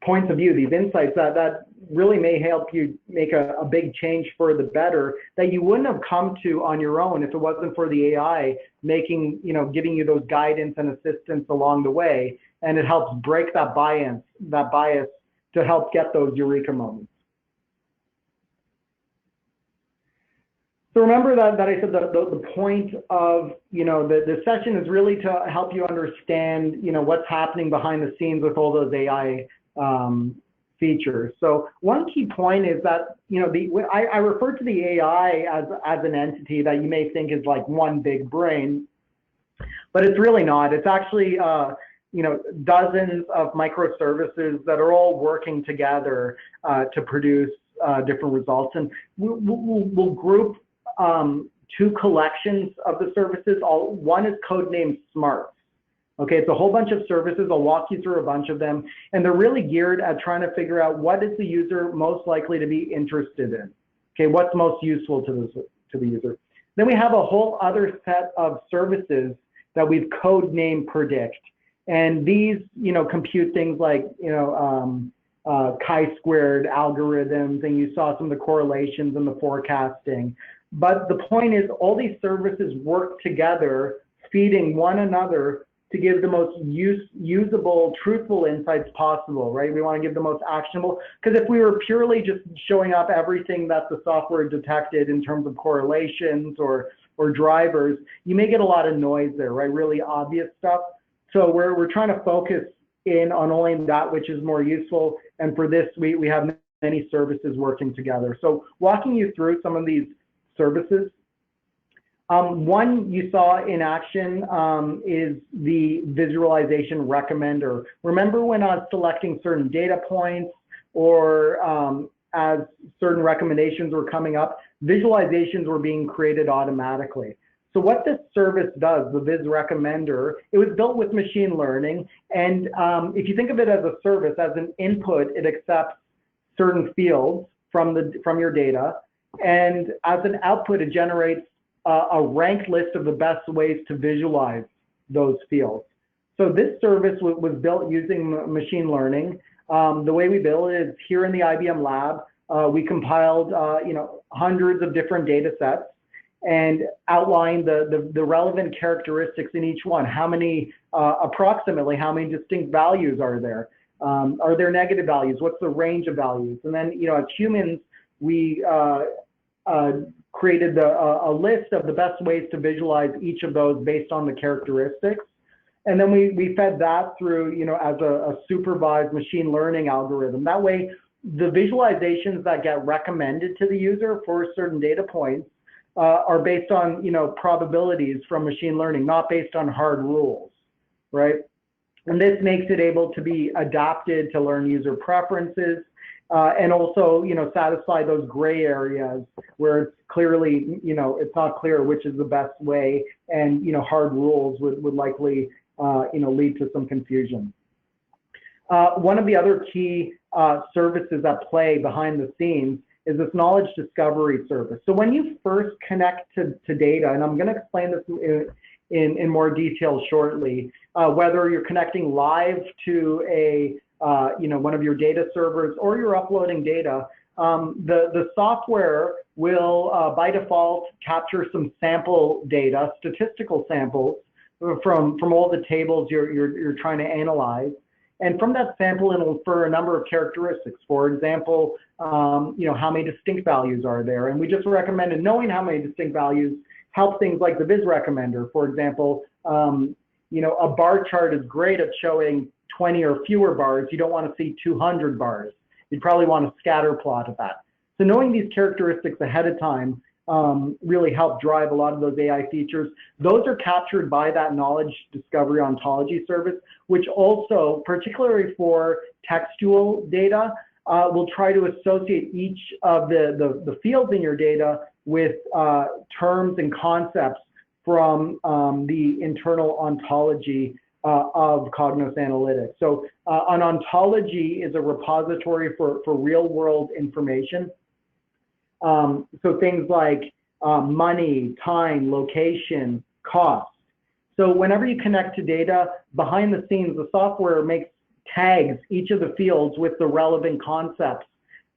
points of view, these insights that really may help you make a big change for the better that you wouldn't have come to on your own if it wasn't for the AI giving you those guidance and assistance along the way. And it helps break that bias to help get those Eureka moments. So remember that I said the point of the session is really to help you understand what's happening behind the scenes with all those AI features. So one key point is that I refer to the AI as an entity that you may think is like one big brain, but it's really not. It's actually dozens of microservices that are all working together to produce different results, and we'll group two collections of the services. One is codenamed Smart. Okay, it's a whole bunch of services. I'll walk you through a bunch of them, and they're really geared at trying to figure out what is the user most likely to be interested in. Okay, what's most useful to the user. Then we have a whole other set of services that we've codenamed Predict, and these compute things like chi-squared algorithms, and you saw some of the correlations and the forecasting. But the point is, all these services work together, feeding one another to give the most usable, truthful insights possible, right? We want to give the most actionable, because if we were purely just showing up everything that the software detected in terms of correlations or drivers, you may get a lot of noise there, right? Really obvious stuff. So we're trying to focus in on only that which is more useful. And for this, we have many services working together. So walking you through some of these services. One you saw in action is the visualization recommender. Remember when I was selecting certain data points or as certain recommendations were coming up, visualizations were being created automatically. So what this service does, the Viz Recommender, it was built with machine learning. And if you think of it as a service, as an input, it accepts certain fields from your data. And as an output, it generates a ranked list of the best ways to visualize those fields. So this service was built using machine learning. The way we build it is here in the IBM lab. We compiled hundreds of different data sets and outlined the relevant characteristics in each one. How many, approximately, how many distinct values are there? Are there negative values? What's the range of values? And then, as humans, we created a list of the best ways to visualize each of those based on the characteristics. And then we fed that through, as a supervised machine learning algorithm. That way, the visualizations that get recommended to the user for certain data points are based on, probabilities from machine learning, not based on hard rules, right? And this makes it able to be adapted to learn user preferences and also, satisfy those gray areas where it's clearly, it's not clear which is the best way, and, hard rules would likely, lead to some confusion. One of the other key services at play behind the scenes is this knowledge discovery service. So when you first connect to data, and I'm going to explain this in more detail shortly, whether you're connecting live to a one of your data servers or you're uploading data, the software will by default capture some sample data, statistical samples from all the tables you're trying to analyze. And from that sample, it'll infer a number of characteristics. For example, how many distinct values are there? And we just recommended knowing how many distinct values help things like the Viz Recommender. For example, a bar chart is great at showing 20 or fewer bars. You don't want to see 200 bars. You'd probably want to scatter plot of that. So knowing these characteristics ahead of time really help drive a lot of those AI features. Those are captured by that knowledge discovery ontology service, which also, particularly for textual data, will try to associate each of the fields in your data with terms and concepts from the internal ontology of Cognos Analytics. So an ontology is a repository for real-world information. So things like money, time, location, cost. So whenever you connect to data, behind the scenes, the software makes tags each of the fields with the relevant concepts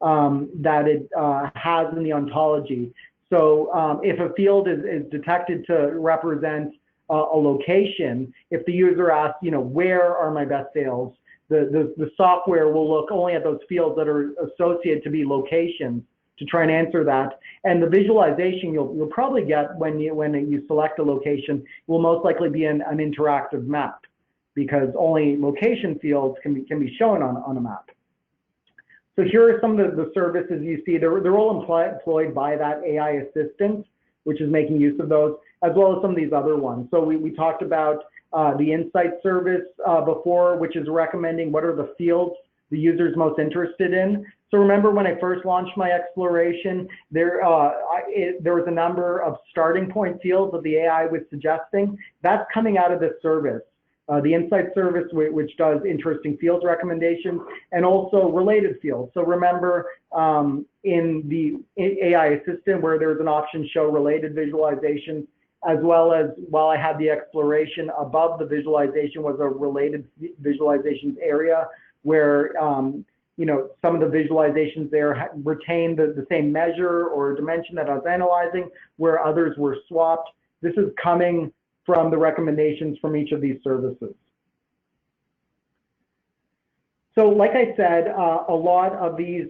that it has in the ontology. So if a field is detected to represent a location, if the user asks, where are my best sales, the software will look only at those fields that are associated to be locations to try and answer that. And the visualization you'll probably get when you select a location will most likely be an interactive map, because only location fields can be shown on a map. So here are some of the services you see. They're all employed by that AI assistant, which is making use of those, as well as some of these other ones. So we talked about the Insight service before, which is recommending what are the fields the user's most interested in. So remember when I first launched my exploration, there was a number of starting point fields that the AI was suggesting. That's coming out of this service. The Insight service, which does interesting fields recommendations, and also related fields. So remember in the AI assistant where there's an option show related visualizations, as well as while I had the exploration, above the visualization was a related visualizations area where some of the visualizations there retain the same measure or dimension that I was analyzing, where others were swapped. This is coming from the recommendations from each of these services. So like I said, a lot of these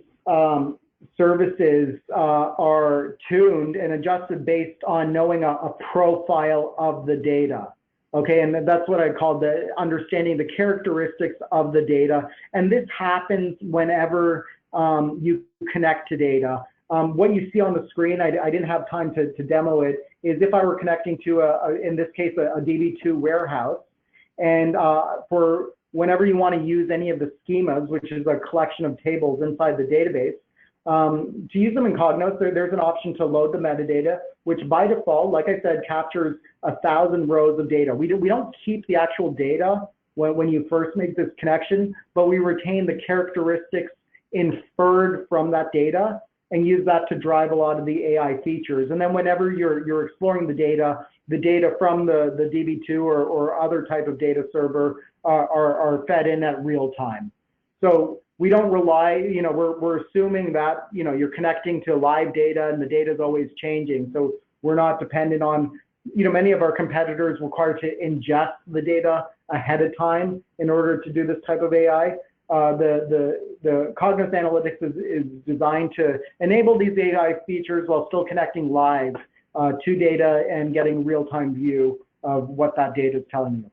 services are tuned and adjusted based on knowing a profile of the data. Okay, and that's what I call the understanding the characteristics of the data. And this happens whenever you connect to data. What you see on the screen, I didn't have time to demo it, is if I were connecting to, in this case, a DB2 warehouse. And for whenever you want to use any of the schemas, which is a collection of tables inside the database, To use them in Cognos, there's an option to load the metadata, which by default, like I said, captures 1,000 rows of data. We don't keep the actual data when you first make this connection, but we retain the characteristics inferred from that data and use that to drive a lot of the AI features. And then whenever you're exploring the data from the DB2 or other type of data server are fed in at real time. So we don't rely, we're assuming that, you're connecting to live data and the data is always changing. So we're not dependent on, many of our competitors require to ingest the data ahead of time in order to do this type of AI. The Cognos Analytics is designed to enable these AI features while still connecting live to data and getting real-time view of what that data is telling you.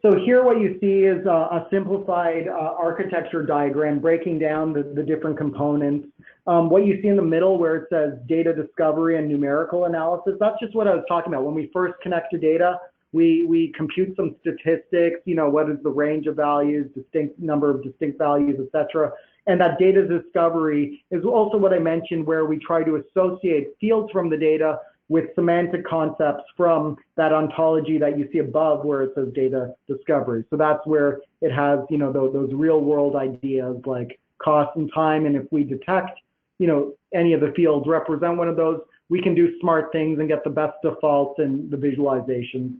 So here what you see is a simplified architecture diagram breaking down the different components. What you see in the middle where it says data discovery and numerical analysis, that's just what I was talking about. When we first connect to data, we compute some statistics, what is the range of values, number of distinct values, etc. And that data discovery is also what I mentioned, where we try to associate fields from the data with semantic concepts from that ontology that you see above where it says data discovery. So that's where it has, those real world ideas like cost and time. And if we detect, any of the fields represent one of those, we can do smart things and get the best defaults and the visualizations.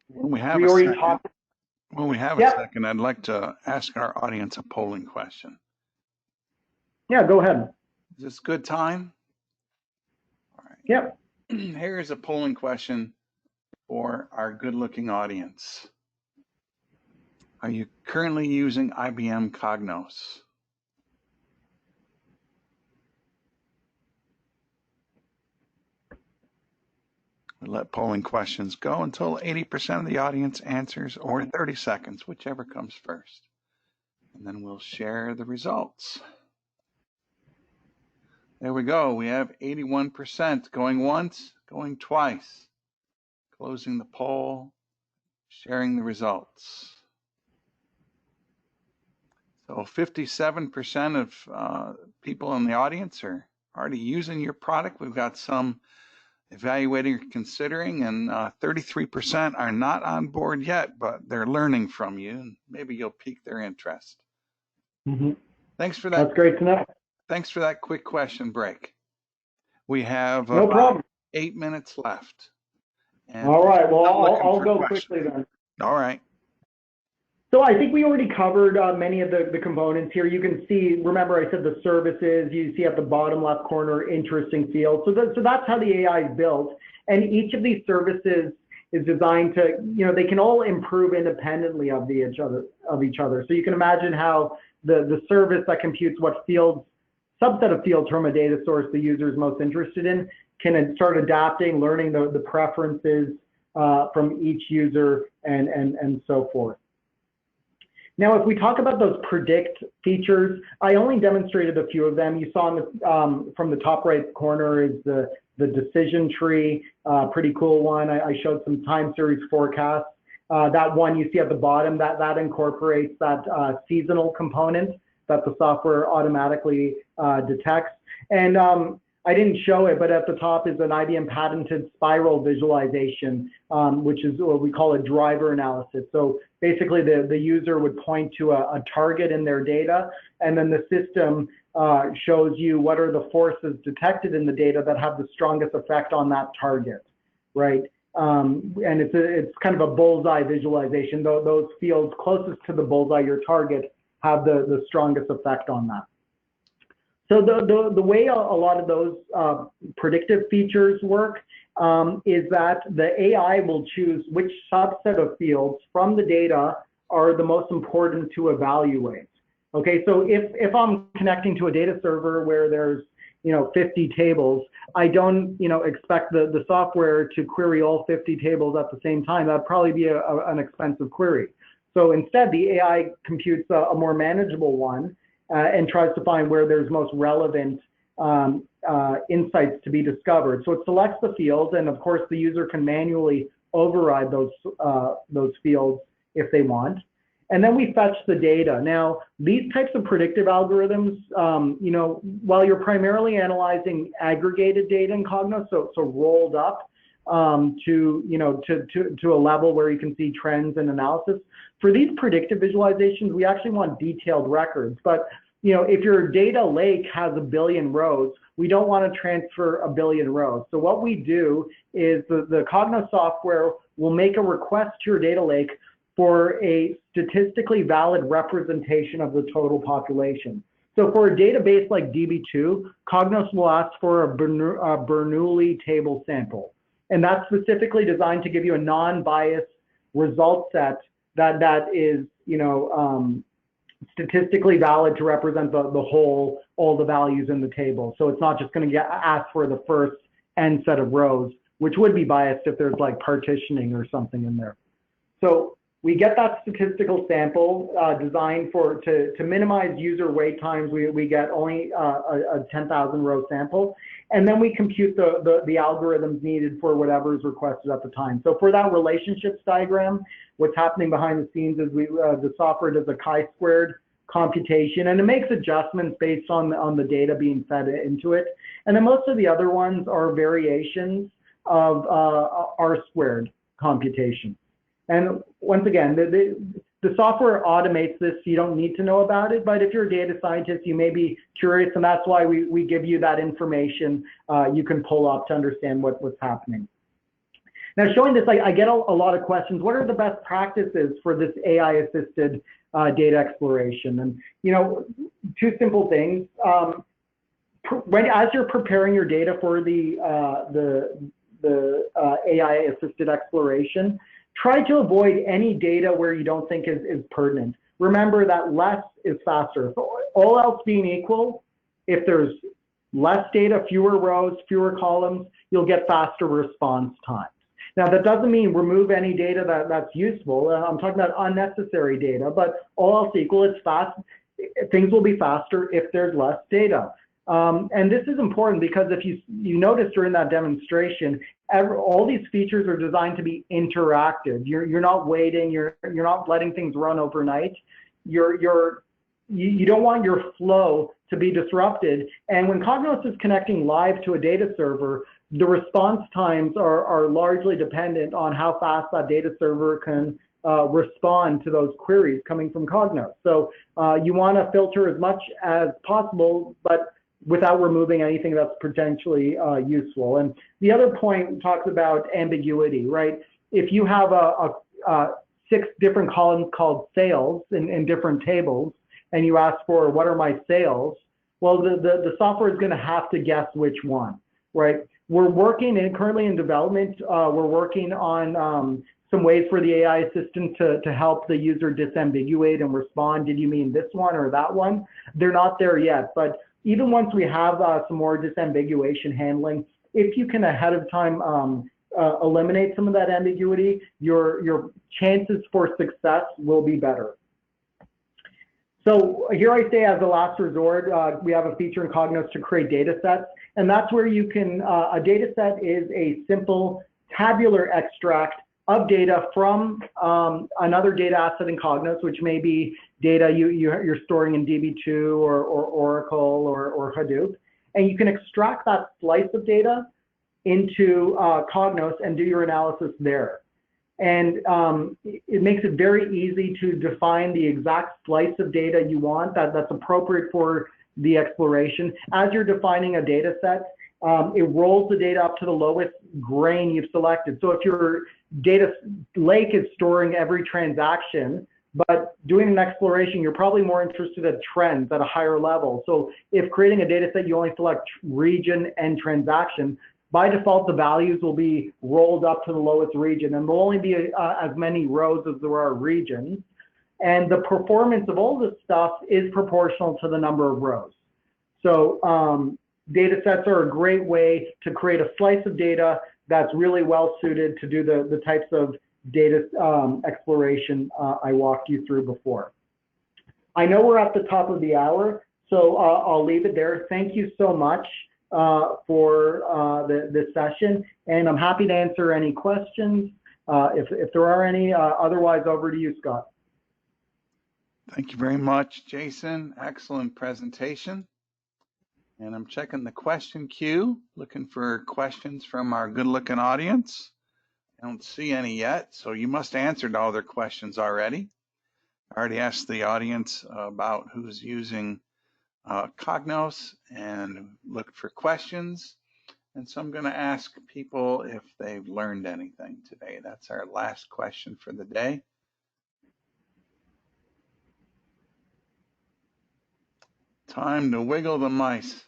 When we have a second, I'd like to ask our audience a polling question. Yeah, go ahead. Is this good time? All right. Yep. Here's a polling question for our good-looking audience. Are you currently using IBM Cognos? We'll let polling questions go until 80% of the audience answers, or 30 seconds, whichever comes first. And then we'll share the results. There we go. We have 81% going once, going twice. Closing the poll, sharing the results. So 57% of people in the audience are already using your product. We've got some evaluating or considering, and 33% are not on board yet, but they're learning from you, and maybe you'll pique their interest. Mm-hmm. Thanks for that. That's great to know. Thanks for that quick question break. We have no problem. 8 minutes left. And all right, well, I'll go quickly then. All right. So I think we already covered many of the components here. You can see, remember I said the services, you see at the bottom left corner, interesting fields. So that's how the AI is built. And each of these services is designed to, they can all improve independently of each other. So you can imagine how the service that computes what fields, subset of fields from a data source the user is most interested in, can start adapting, learning the preferences from each user and so forth. Now, if we talk about those predict features, I only demonstrated a few of them. You saw from the top right corner is the decision tree, pretty cool one. I showed some time series forecasts. That one you see at the bottom, that incorporates that seasonal component that the software automatically detects. And I didn't show it, but at the top is an IBM patented spiral visualization, which is what we call a driver analysis. So basically the user would point to a target in their data, and then the system shows you what are the forces detected in the data that have the strongest effect on that target, right? And it's kind of a bullseye visualization. Those fields closest to the bullseye, your target, have the strongest effect on that. So the way a lot of those predictive features work is that the AI will choose which subset of fields from the data are the most important to evaluate. Okay, so if I'm connecting to a data server where there's 50 tables, I don't expect the software to query all 50 tables at the same time. That'd probably be an expensive query. So instead, the AI computes a more manageable one and tries to find where there's most relevant insights to be discovered. So it selects the fields, and of course the user can manually override those fields if they want. and then we fetch the data. Now, these types of predictive algorithms, while you're primarily analyzing aggregated data in Cognos, so rolled up to a level where you can see trends and analysis. For these predictive visualizations, we actually want detailed records. But if your data lake has 1 billion rows, we don't want to transfer 1 billion rows. So what we do is the Cognos software will make a request to your data lake for a statistically valid representation of the total population. So for a database like DB2, Cognos will ask for a Bernoulli table sample. And that's specifically designed to give you a non-biased result set that is, statistically valid to represent the whole, all the values in the table. So it's not just going to get asked for the first n set of rows, which would be biased if there's like partitioning or something in there. So we get that statistical sample designed to minimize user wait times. We get only a 10,000 row sample, and then we compute the algorithms needed for whatever is requested at the time. So for that relationships diagram, what's happening behind the scenes is the software does a chi-squared computation, and it makes adjustments based on the data being fed into it. And then most of the other ones are variations of R-squared computation. And once again, the software automates this, so you don't need to know about it. But if you're a data scientist, you may be curious, and that's why we give you that information you can pull up to understand what's happening. Now, showing this, I get a lot of questions. What are the best practices for this AI-assisted data exploration? And two simple things. As you're preparing your data for the AI-assisted exploration, try to avoid any data where you don't think is pertinent. Remember that less is faster. So all else being equal, if there's less data, fewer rows, fewer columns, you'll get faster response times. Now, that doesn't mean remove any data that's useful. I'm talking about unnecessary data, but all else equal, it's fast. Things will be faster if there's less data. And this is important because if you notice during that demonstration, all these features are designed to be interactive. You're not waiting. You're not letting things run overnight. You don't want your flow to be disrupted. And when Cognos is connecting live to a data server, the response times are largely dependent on how fast that data server can respond to those queries coming from Cognos. So you want to filter as much as possible, but without removing anything that's potentially useful. And the other point talks about ambiguity, right? If you have 6 different columns called sales in different tables, and you ask for what are my sales, well, the software is going to have to guess which one, right? We're working currently in development. We're working on some ways for the AI assistant to help the user disambiguate and respond. Did you mean this one or that one? They're not there yet, but even once we have some more disambiguation handling, if you can ahead of time eliminate some of that ambiguity, your chances for success will be better. So here I say as a last resort, we have a feature in Cognos to create data sets, and that's where you can, a data set is a simple tabular extract of data from another data asset in Cognos, which may be data you're storing in DB2 or Oracle or Hadoop. And you can extract that slice of data into Cognos and do your analysis there. And it makes it very easy to define the exact slice of data you want that's appropriate for the exploration. As you're defining a data set, it rolls the data up to the lowest grain you've selected. So if your data lake is storing every transaction, but doing an exploration, you're probably more interested in trends at a higher level. So if creating a data set, you only select region and transaction, by default, the values will be rolled up to the lowest region, and there'll only be as many rows as there are regions. And the performance of all this stuff is proportional to the number of rows. So data sets are a great way to create a slice of data that's really well suited to do the types of data exploration I walked you through before. I know we're at the top of the hour, so I'll leave it there. Thank you so much for this session, and I'm happy to answer any questions if there are any. Otherwise, over to you, Scott. Thank you very much, Jason. Excellent presentation. And I'm checking the question queue, looking for questions from our good-looking audience. I don't see any yet, so you must have answered all their questions already. I already asked the audience about who's using Cognos and looked for questions. And so I'm going to ask people if they've learned anything today. That's our last question for the day. Time to wiggle the mice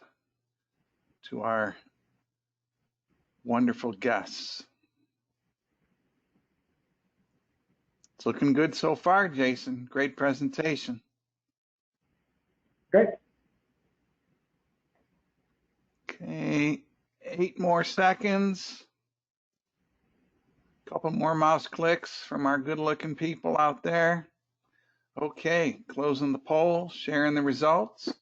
to our wonderful guests. It's looking good so far, Jason. Great presentation. Great. Okay, 8 more seconds. Couple more mouse clicks from our good-looking people out there. Okay, closing the poll, sharing the results.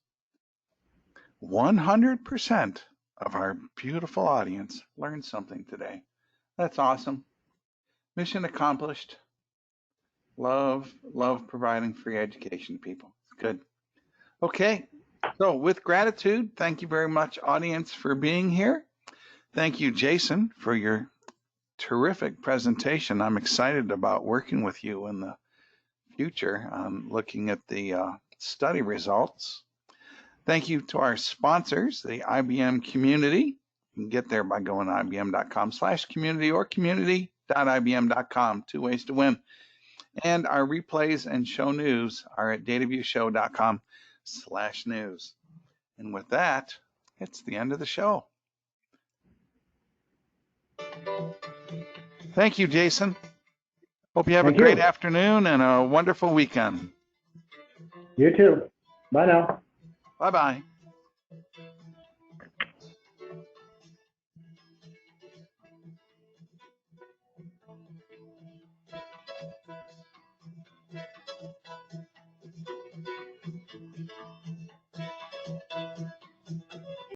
100% of our beautiful audience learned something today. That's awesome. Mission accomplished. Love providing free education to people. It's good. Okay, so with gratitude, thank you very much, audience, for being here. Thank you, Jason, for your terrific presentation. I'm excited about working with you in the future on looking at the study results. Thank you to our sponsors, the IBM community. You can get there by going to ibm.com/community or community.ibm.com. 2 ways to win. And our replays and show news are at dataviewshow.com/news. And with that, it's the end of the show. Thank you, Jason. Hope you have a great afternoon and a wonderful weekend. You too. Bye now. Bye-bye.